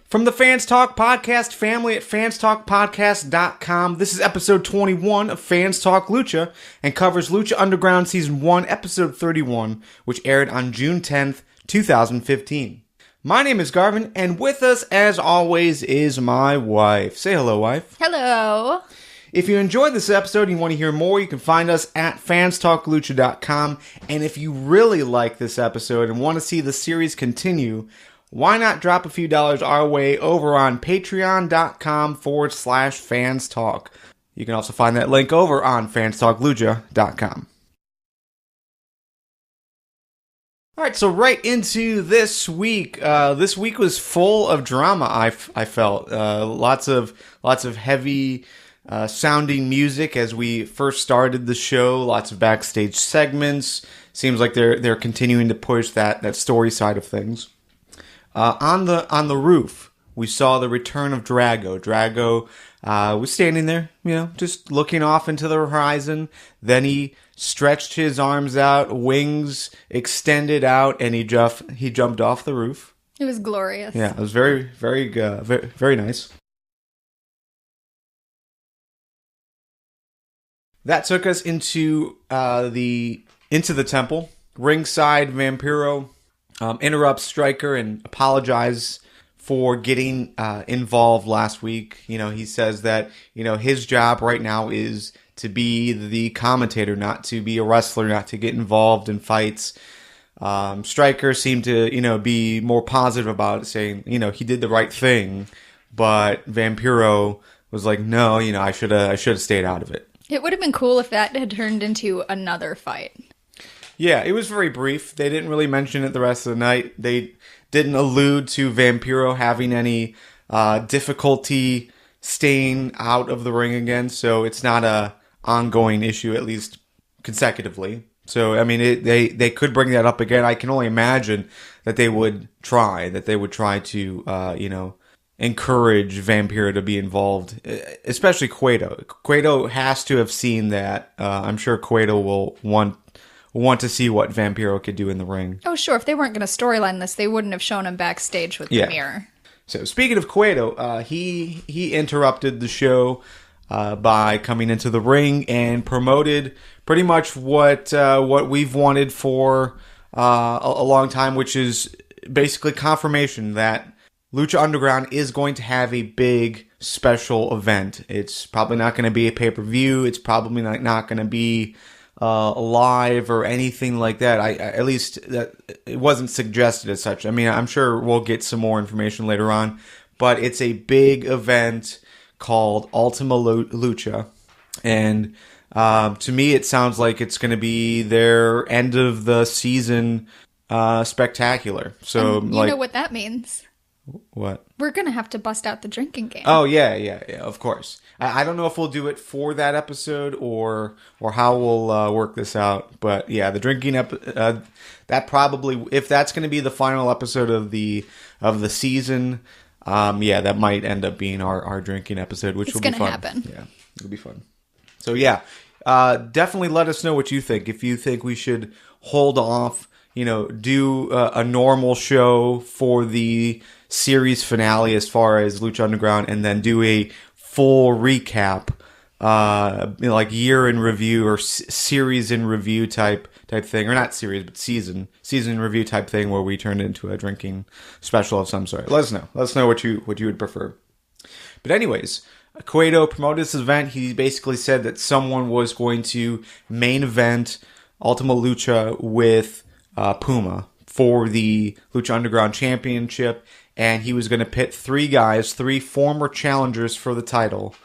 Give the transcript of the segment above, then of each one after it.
From the Fans Talk Podcast family at fanstalkpodcast.com, this is episode 21 of Fans Talk Lucha and covers Lucha Underground Season 1, episode 31, which aired on June 10th, 2015. My name is Garvin, and with us, as always, is my wife. Say hello, wife. Hello. If you enjoyed this episode and you want to hear more, you can find us at fanstalklucha.com. And if you really like this episode and want to see the series continue, why not drop a few dollars our way over on patreon.com/fanstalk. You can also find that link over on fanstalklucha.com. All right, so right into this week. This week was full of drama. I felt lots of heavy sounding music as we first started the show. Lots of backstage segments. Seems like they're continuing to push that story side of things. On the roof, we saw the return of Drago. Drago was standing there, just looking off into the horizon. Then he stretched his arms out, wings extended out, and he jumped off the roof. It was glorious. Yeah, it was very, very, very nice. That took us into the temple. Ringside, Vampiro interrupts Stryker and apologizes for getting involved last week. He says that, his job right now is to be the commentator, not to be a wrestler, not to get involved in fights. Stryker seemed to, be more positive about it, saying, he did the right thing. But Vampiro was like, no, I should have stayed out of it. It would have been cool if that had turned into another fight. Yeah, it was very brief. They didn't really mention it the rest of the night. They didn't allude to Vampiro having any difficulty staying out of the ring again, so it's not a ongoing issue, at least consecutively. So, I mean, they could bring that up again. I can only imagine that they would try to, encourage Vampiro to be involved, especially Cueto. Cueto has to have seen that. I'm sure Cueto will want to see what Vampiro could do in the ring. Oh, sure. If they weren't going to storyline this, they wouldn't have shown him backstage with the mirror. So, speaking of Cueto, he interrupted the show by coming into the ring and promoted pretty much what we've wanted for a long time, which is basically confirmation that Lucha Underground is going to have a big special event. It's probably not going to be a pay-per-view. It's probably not going to be live or anything like that. At least that it wasn't suggested as such. I mean, I'm sure we'll get some more information later on, but it's a big event called Ultima Lucha, and to me, it sounds like it's going to be their end of the season spectacular. So, and you know what that means? What? We're going to have to bust out the drinking game. Oh, yeah, of course. I don't know if we'll do it for that episode or how we'll work this out. But yeah, the drinking that probably, if that's going to be the final episode of the season, that might end up being our drinking episode, which will be fun. It's going to happen. Yeah, it'll be fun. So yeah, definitely let us know what you think. If you think we should hold off, do a normal show for the series finale as far as Lucha Underground, and then do a full recap, like year in review or series in review type thing, or not series, but season in review type thing, where we turn it into a drinking special of some sort. Let us know what you would prefer. But anyways, Cueto promoted this event. He basically said that someone was going to main event Ultima Lucha with Puma for the Lucha Underground Championship, and he was going to pit three former challengers for the title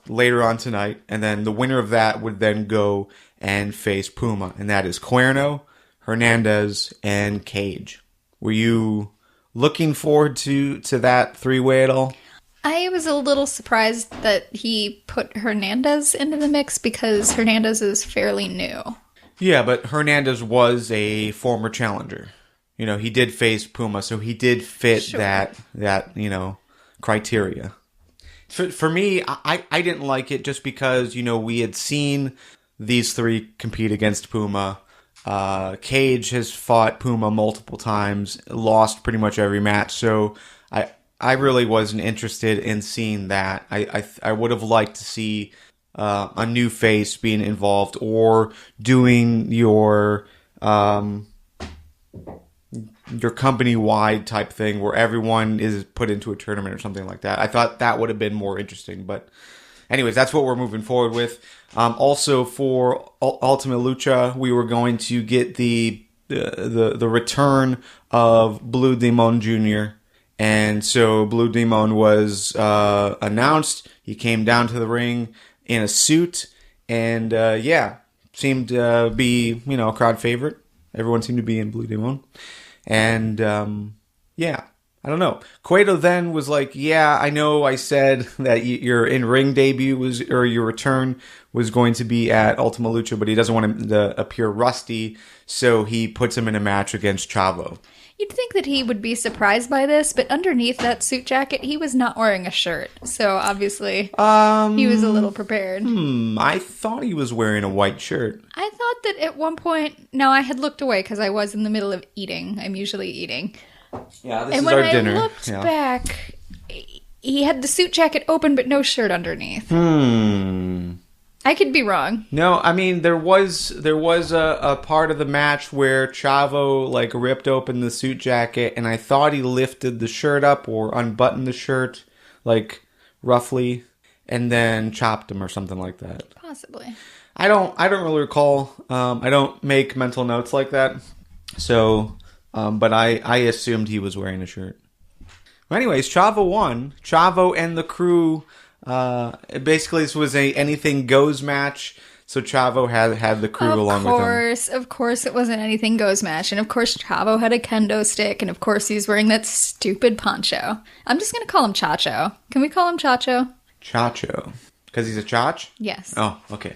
later on tonight, and then the winner of that would then go and face Puma, and that is Cuerno, Hernandez, and Cage. Were you looking forward to that three-way at all? I was a little surprised that he put Hernandez into the mix because Hernandez is fairly new. Yeah, but Hernandez was a former challenger. He did face Puma, so he did fit that criteria. For me, I didn't like it just because, we had seen these three compete against Puma. Cage has fought Puma multiple times, lost pretty much every match, so I really wasn't interested in seeing that. I would have liked to see a new face being involved, or doing your company-wide type thing where everyone is put into a tournament or something like that. I thought that would have been more interesting. But anyways, that's what we're moving forward with. Also, for Ultimate Lucha, we were going to get the return of Blue Demon Jr., and so Blue Demon was announced. He came down to the ring in a suit, and seemed to be, a crowd favorite. Everyone seemed to be in Blue Demon. And, I don't know. Cueto then was like, yeah, I know I said that your in-ring debut or your return was going to be at Ultima Lucha, but he doesn't want him to appear rusty, so he puts him in a match against Chavo. You'd think that he would be surprised by this, but underneath that suit jacket, he was not wearing a shirt. So obviously, he was a little prepared. I thought he was wearing a white shirt. I thought that at one point, now I had looked away because I was in the middle of eating. I'm usually eating. Yeah, this is our dinner. And when I looked back, he had the suit jacket open, but no shirt underneath. I could be wrong. No, I mean, there was a part of the match where Chavo ripped open the suit jacket, and I thought he lifted the shirt up or unbuttoned the shirt, roughly, and then chopped him or something like that. Possibly. I don't really recall. I don't make mental notes like that. So, but I assumed he was wearing a shirt. Well, anyways, Chavo won. Chavo and the crew. Basically, this was a anything goes match, so Chavo had the crew along with him. Of course, it was an anything goes match, and of course, Chavo had a kendo stick, and of course, he's wearing that stupid poncho. I'm just gonna call him Chacho. Can we call him Chacho? Chacho, because he's a chach? Yes. Oh, okay.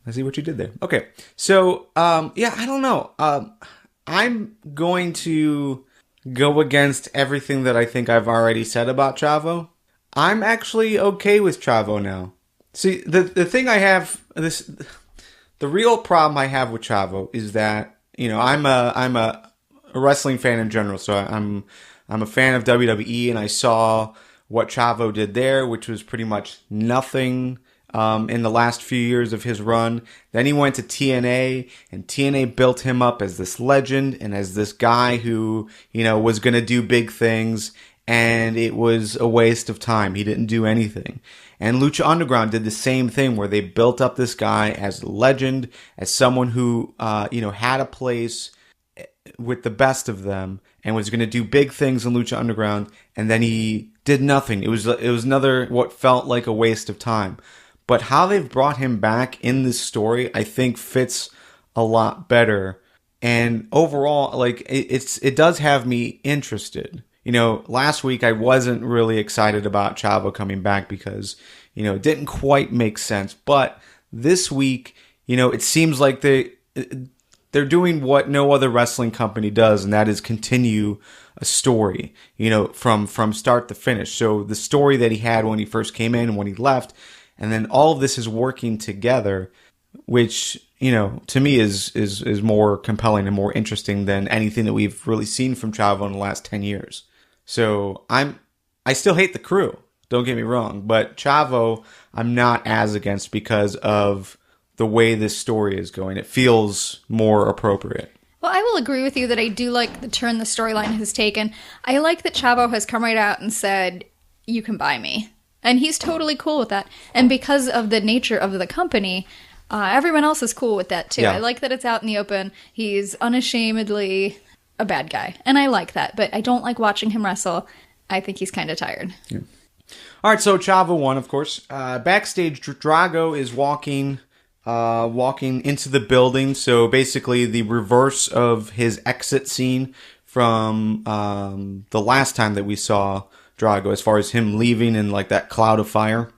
I see what you did there. Okay, so I don't know. I'm going to go against everything that I think I've already said about Chavo. I'm actually okay with Chavo now. See, the thing I have the real problem I have with Chavo is that, I'm a wrestling fan in general, so I'm a fan of WWE, and I saw what Chavo did there, which was pretty much nothing in the last few years of his run. Then he went to TNA, and TNA built him up as this legend and as this guy who, was going to do big things, and it was a waste of time. He didn't do anything. And Lucha Underground did the same thing, where they built up this guy as a legend, as someone who, had a place with the best of them and was going to do big things in Lucha Underground, and then he did nothing. It was another what felt like a waste of time. But how they've brought him back in this story, I think fits a lot better. And overall, it does have me interested. Last week I wasn't really excited about Chavo coming back because, it didn't quite make sense. But this week, it seems like they're doing what no other wrestling company does, and that is continue a story, from start to finish. So the story that he had when he first came in and when he left, and then all of this is working together, which, to me is more compelling and more interesting than anything that we've really seen from Chavo in the last 10 years. So I still hate the crew, don't get me wrong, but Chavo I'm not as against because of the way this story is going. It feels more appropriate. Well, I will agree with you that I do like the turn the storyline has taken. I like that Chavo has come right out and said, you can buy me. And he's totally cool with that. And because of the nature of the company, everyone else is cool with that too. Yeah. I like that it's out in the open. He's unashamedly a bad guy. And I like that. But I don't like watching him wrestle. I think he's kind of tired. Yeah. All right, so Chavo won, of course. Backstage, Drago is walking into the building. So basically the reverse of his exit scene from the last time that we saw Drago, as far as him leaving in that cloud of fire.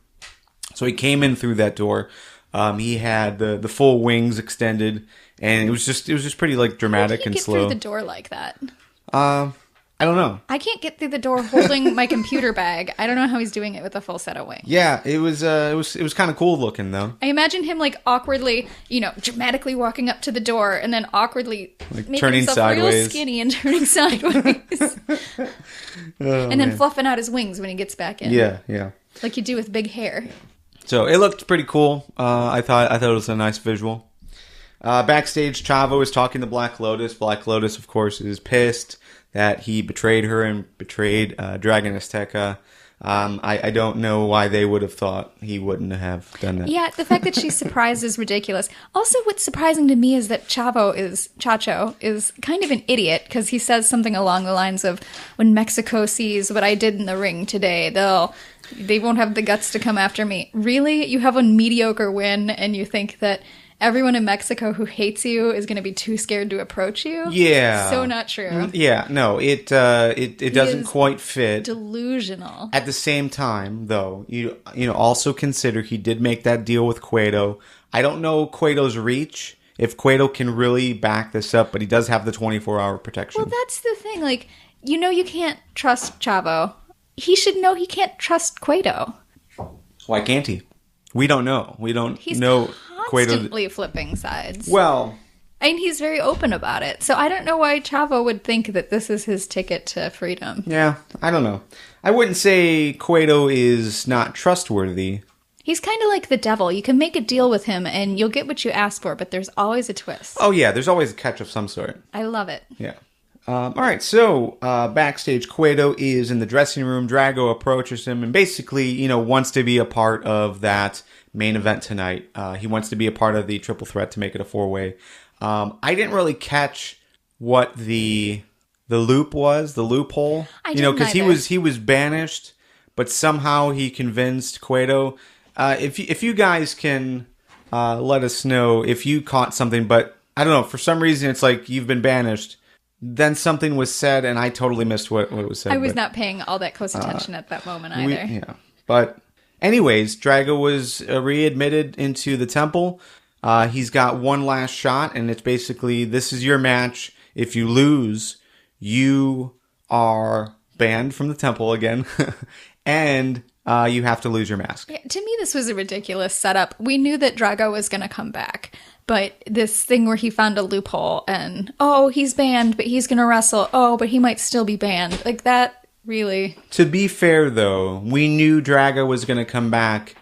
So he came in through that door. He had the full wings extended, and it was just pretty dramatic and slow. How did he get through the door like that? I don't know. I can't get through the door holding my computer bag. I don't know how he's doing it with a full set of wings. Yeah, it was kind of cool looking though. I imagine him like awkwardly, dramatically walking up to the door and then awkwardly making turning himself sideways. real skinny and turning sideways. And then fluffing out his wings when he gets back in. Yeah. Like you do with big hair. So it looked pretty cool. I thought it was a nice visual. Backstage, Chavo is talking to Black Lotus. Black Lotus, of course, is pissed that he betrayed her and betrayed Dragon Azteca. I don't know why they would have thought he wouldn't have done that. Yeah, the fact that she's surprised is ridiculous. Also, what's surprising to me is that Chacho is kind of an idiot because he says something along the lines of, when Mexico sees what I did in the ring today, they won't have the guts to come after me. Really? You have a mediocre win and you think that everyone in Mexico who hates you is going to be too scared to approach you? Yeah. So not true. Yeah, no, it doesn't quite fit. Delusional. At the same time, though, you also consider he did make that deal with Cueto. I don't know Cueto's reach, if Cueto can really back this up, but he does have the 24-hour protection. Well, that's the thing. Like, you can't trust Chavo. He should know he can't trust Cueto. Why can't he? We don't know. We don't know Cueto. Constantly flipping sides. Well, and he's very open about it. So I don't know why Chavo would think that this is his ticket to freedom. Yeah, I don't know. I wouldn't say Cueto is not trustworthy. He's kind of like the devil. You can make a deal with him and you'll get what you ask for, but there's always a twist. Oh, yeah, there's always a catch of some sort. I love it. Yeah. All right, so backstage, Cueto is in the dressing room. Drago approaches him and basically, wants to be a part of that main event tonight. He wants to be a part of the triple threat to make it a four-way. I didn't really catch what the loop was, the loophole. I didn't because either. he was banished, but somehow he convinced Cueto. If you guys can let us know if you caught something, but I don't know, for some reason it's like you've been banished. Then something was said, and I totally missed what was said. I was not paying all that close attention at that moment either. But anyways, Drago was readmitted into the temple. He's got one last shot, and it's basically, this is your match. If you lose, you are banned from the temple again, and you have to lose your mask. Yeah, to me, this was a ridiculous setup. We knew that Drago was going to come back. But this thing where he found a loophole and, he's banned, but he's going to wrestle. But he might still be banned. Like that, really. To be fair, though, we knew Drago was going to come back,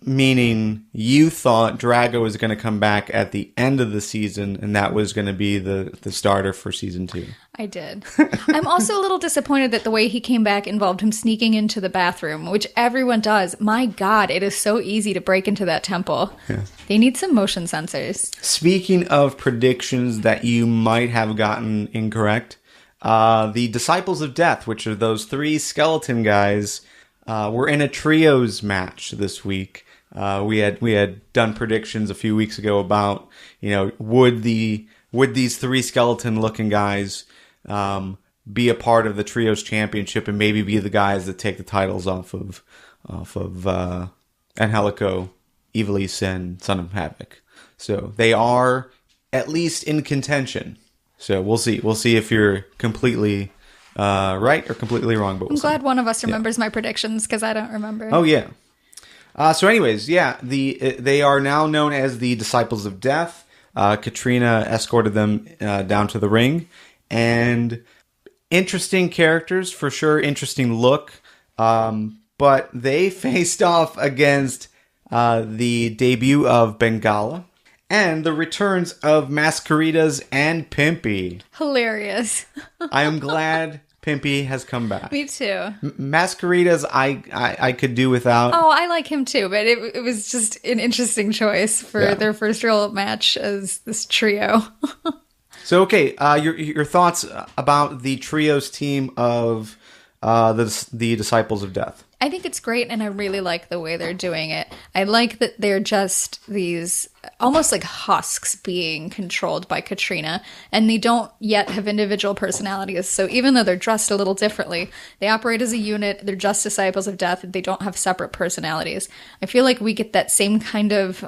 meaning you thought Drago was going to come back at the end of the season, and that was going to be the starter for season 2. I did. I'm also a little disappointed that the way he came back involved him sneaking into the bathroom, which everyone does. My God, it is so easy to break into that temple. Yeah. They need some motion sensors. Speaking of predictions that you might have gotten incorrect, the Disciples of Death, which are those 3 skeleton guys, were in a trios match this week. We had done predictions a few weeks ago about, would these 3 skeleton looking guys be a part of the trios championship and maybe be the guys that take the titles off of Angelico, Ivalice, and Son of Havoc. So they are at least in contention. So we'll see. We'll see if you're completely right or completely wrong. But I'm glad one of us remembers my predictions because I don't remember. Oh yeah. So anyways, they are now known as the Disciples of Death. Katrina escorted them down to the ring. And interesting characters, for sure, interesting look. But they faced off against the debut of Bengala and the returns of Masqueritas and Pimpy. Hilarious. I am glad Pimpy has come back. Me too. Masqueritas, I could do without. Oh, I like him too, but it was just an interesting choice for their first real match as this trio. So, okay, your thoughts about the trios team of the Disciples of Death? I think it's great, and I really like the way they're doing it. I like that they're just these almost like husks being controlled by Katrina, and they don't yet have individual personalities. So even though they're dressed a little differently, they operate as a unit. They're just Disciples of Death. They don't have separate personalities. I feel like we get that same kind of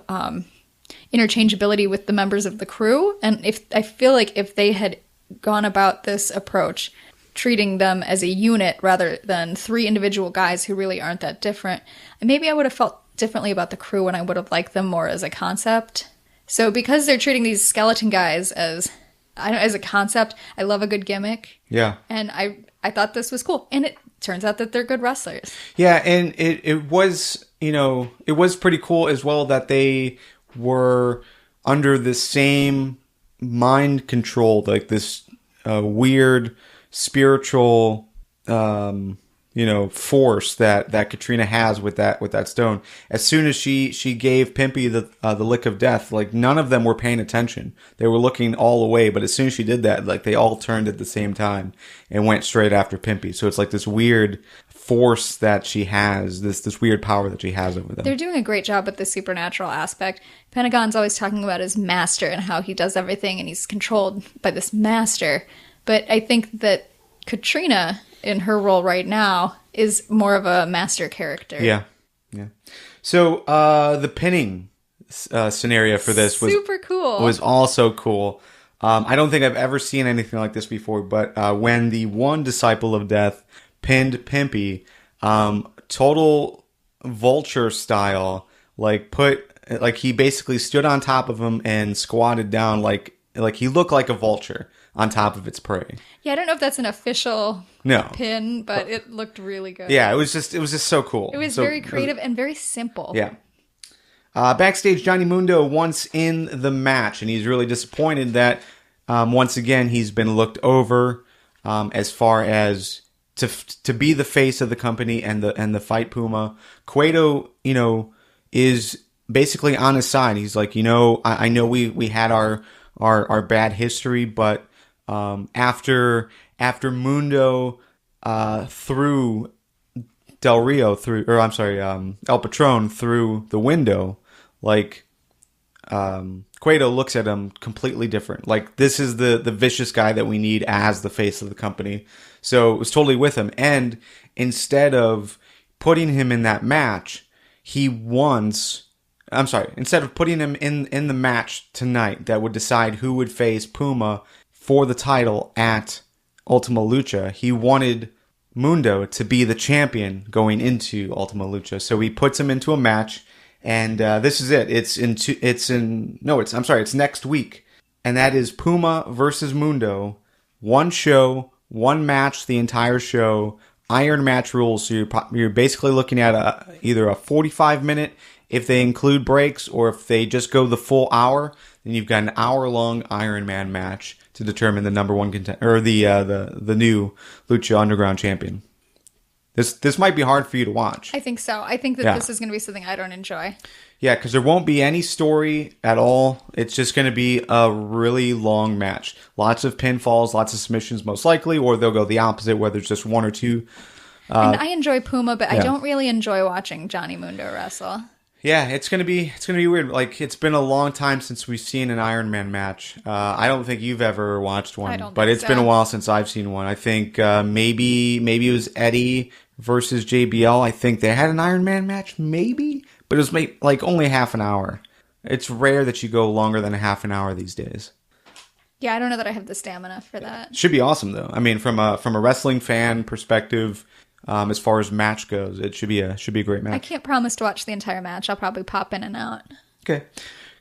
interchangeability with the members of the crew, and I feel like if they had gone about this approach treating them as a unit rather than 3 individual guys who really aren't that different. And maybe I would have felt differently about the crew and I would have liked them more as a concept. So because they're treating these skeleton guys as a concept, I love a good gimmick. Yeah. And I thought this was cool. And it turns out that they're good wrestlers. Yeah, and it was, it was pretty cool as well that they were under the same mind control, like this weird spiritual force that Katrina has with that stone. As soon as she gave Pimpy the lick of death, like none of them were paying attention. They were looking all away, but as soon as she did that, like they all turned at the same time and went straight after Pimpy. So it's like this weird force that she has, this weird power that she has over them. They're doing a great job with the supernatural aspect. Pentagon's always talking about his master and how he does everything and he's controlled by this master. But I think that Katrina, in her role right now, is more of a master character. Yeah. So the pinning scenario for this was super cool. Was also cool. I don't think I've ever seen anything like this before, but when the one disciple of death pinned Pimpy, total vulture style, like he basically stood on top of him and squatted down like he looked like a vulture on top of its prey. Yeah, I don't know if that's an official pin, but it looked really good. Yeah, it was just so cool. It was very creative and very simple. Yeah. Backstage, Johnny Mundo once in the match, and he's really disappointed that once again he's been looked over as far as to be the face of the company and the fight Puma. Cueto, is basically on his side. He's like, I know we had our bad history, but after Mundo threw Del Rio El Patron through the window, like Cueto looks at him completely different. Like, this is the vicious guy that we need as the face of the company. So it was totally with him. And instead of putting him in that match, instead of putting him in the match tonight that would decide who would face Puma for the title at Ultima Lucha, he wanted Mundo to be the champion going into Ultima Lucha. So he puts him into a match, and this is it. It's next week, and that is Puma versus Mundo. One show, one match, the entire show. Iron match rules. So you're basically looking at either a 45-minute if they include breaks, or if they just go the full hour, then you've got an hour-long Iron Man match to determine the number one contender, or the new Lucha Underground champion. This might be hard for you to watch. I think so. I think that this is going to be something I don't enjoy. Yeah, because there won't be any story at all. It's just going to be a really long match. Lots of pinfalls, lots of submissions most likely, or they'll go the opposite where there's just one or two. And I enjoy Puma, but I don't really enjoy watching Johnny Mundo wrestle. Yeah, it's gonna be weird. Like, it's been a long time since we've seen an Iron Man match. I don't think you've ever watched one, but it's been a while since I've seen one. I think maybe it was Eddie versus JBL. I think they had an Iron Man match, maybe, but it was like only half an hour. It's rare that you go longer than a half an hour these days. Yeah, I don't know that I have the stamina for that. Should be awesome though. I mean, from a wrestling fan perspective. As far as match goes, it should be a great match. I can't promise to watch the entire match. I'll probably pop in and out. Okay.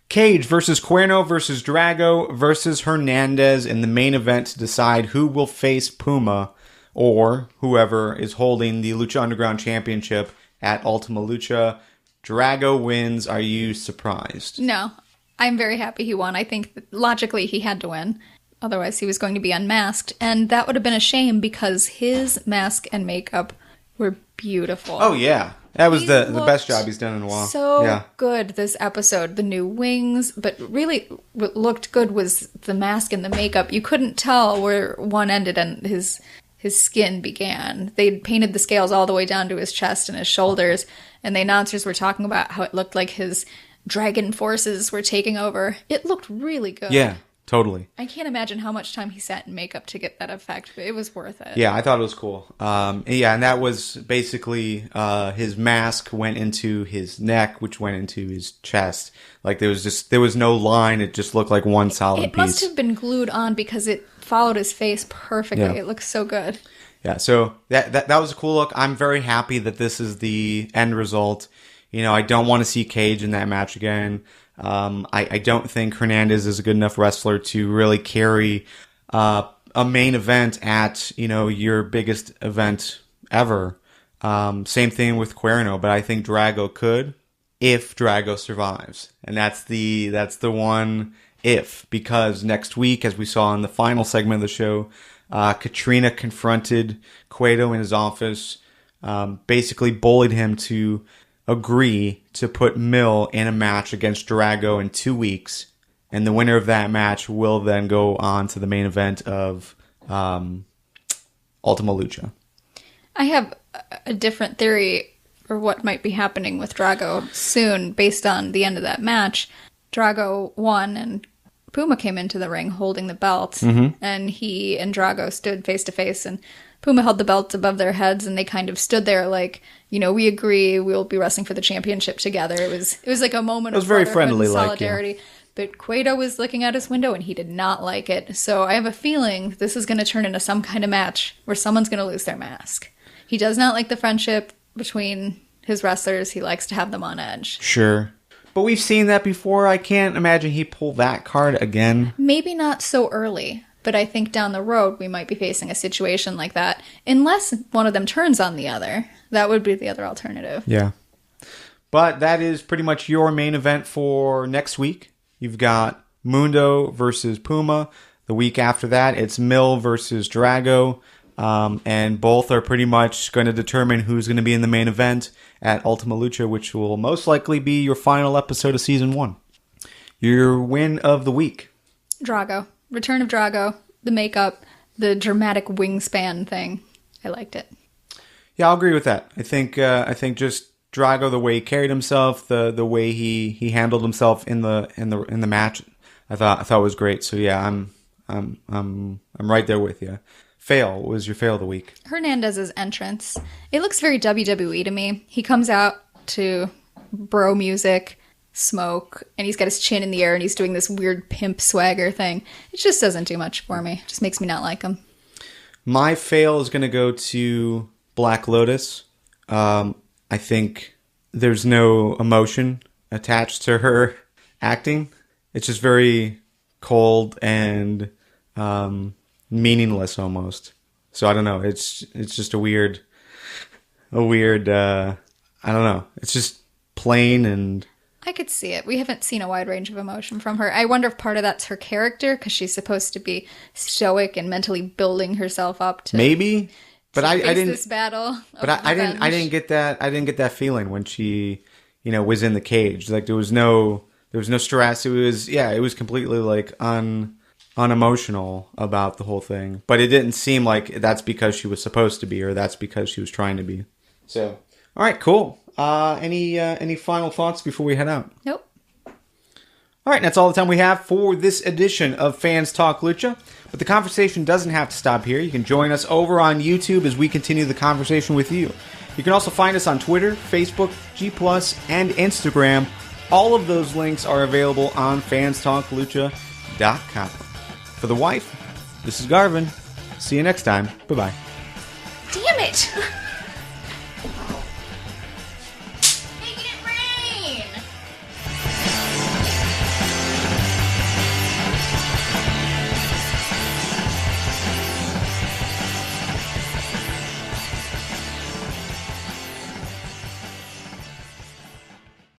Cage versus Cuerno versus Drago versus Hernandez in the main event to decide who will face Puma or whoever is holding the Lucha Underground Championship at Ultima Lucha. Drago wins. Are you surprised? No. I'm very happy he won. I think that logically he had to win. Otherwise, he was going to be unmasked. And that would have been a shame because his mask and makeup were beautiful. Oh, yeah. That was the best job he's done in a while. So good this episode. The new wings. But really, what looked good was the mask and the makeup. You couldn't tell where one ended and his skin began. They painted the scales all the way down to his chest and his shoulders. And the announcers were talking about how it looked like his dragon forces were taking over. It looked really good. Yeah. Totally. I can't imagine how much time he sat in makeup to get that effect, but it was worth it. Yeah, I thought it was cool. And that was basically his mask went into his neck, which went into his chest. Like there was no line. It just looked like one solid piece. It must have been glued on because it followed his face perfectly. Yeah. It looks so good. Yeah, so that was a cool look. I'm very happy that this is the end result. You know, I don't want to see Cage in that match again. I don't think Hernandez is a good enough wrestler to really carry a main event at, you know, your biggest event ever. Same thing with Cuerno, but I think Drago could if Drago survives. And that's the one if, because next week, as we saw in the final segment of the show, Katrina confronted Cueto in his office, basically bullied him to agree to put Mill in a match against Drago in 2 weeks, and the winner of that match will then go on to the main event of Ultima Lucha. I have a different theory for what might be happening with Drago soon based on the end of that match. Drago won and Puma came into the ring holding the belt, and he and Drago stood face to face, and Puma held the belt above their heads, and they kind of stood there like, you know, we agree, we'll be wrestling for the championship together. It was like a moment of very friendly, and like, solidarity. Yeah. But Cueto was looking out his window, and he did not like it. So I have a feeling this is going to turn into some kind of match where someone's going to lose their mask. He does not like the friendship between his wrestlers. He likes to have them on edge. Sure. But we've seen that before. I can't imagine he'd pull that card again. Maybe not so early, but I think down the road we might be facing a situation like that. Unless one of them turns on the other. That would be the other alternative. Yeah. But that is pretty much your main event for next week. You've got Mundo versus Puma. The week after that, it's Mill versus Drago. And both are pretty much going to determine who's going to be in the main event at Ultima Lucha, which will most likely be your final episode of Season 1. Your win of the week. Drago. Return of Drago. The makeup. The dramatic wingspan thing. I liked it. Yeah, I'll agree with that. I think just Drago, the way he carried himself, the way he handled himself in the match, I thought was great. So yeah, I'm right there with you. Fail. What was your fail of the week? Hernandez's entrance. It looks very WWE to me. He comes out to bro music, smoke, and he's got his chin in the air and he's doing this weird pimp swagger thing. It just doesn't do much for me. It just makes me not like him. My fail is going to go to Black Lotus. I think there's no emotion attached to her acting. It's just very cold and meaningless almost. So I don't know. It's just a weird. I don't know. It's just plain and. I could see it. We haven't seen a wide range of emotion from her. I wonder if part of that's her character because she's supposed to be stoic and mentally building herself up to maybe. But I didn't this battle. But I didn't get that. I didn't get that feeling when she, was in the cage. Like there was no stress. It was completely like unemotional about the whole thing. But it didn't seem like that's because she was supposed to be or that's because she was trying to be. So, all right, cool. Any final thoughts before we head out? Nope. All right, that's all the time we have for this edition of Fans Talk Lucha. But the conversation doesn't have to stop here. You can join us over on YouTube as we continue the conversation with you. You can also find us on Twitter, Facebook, G+, and Instagram. All of those links are available on fanstalklucha.com. For the wife, this is Garvin. See you next time. Bye-bye. Damn it!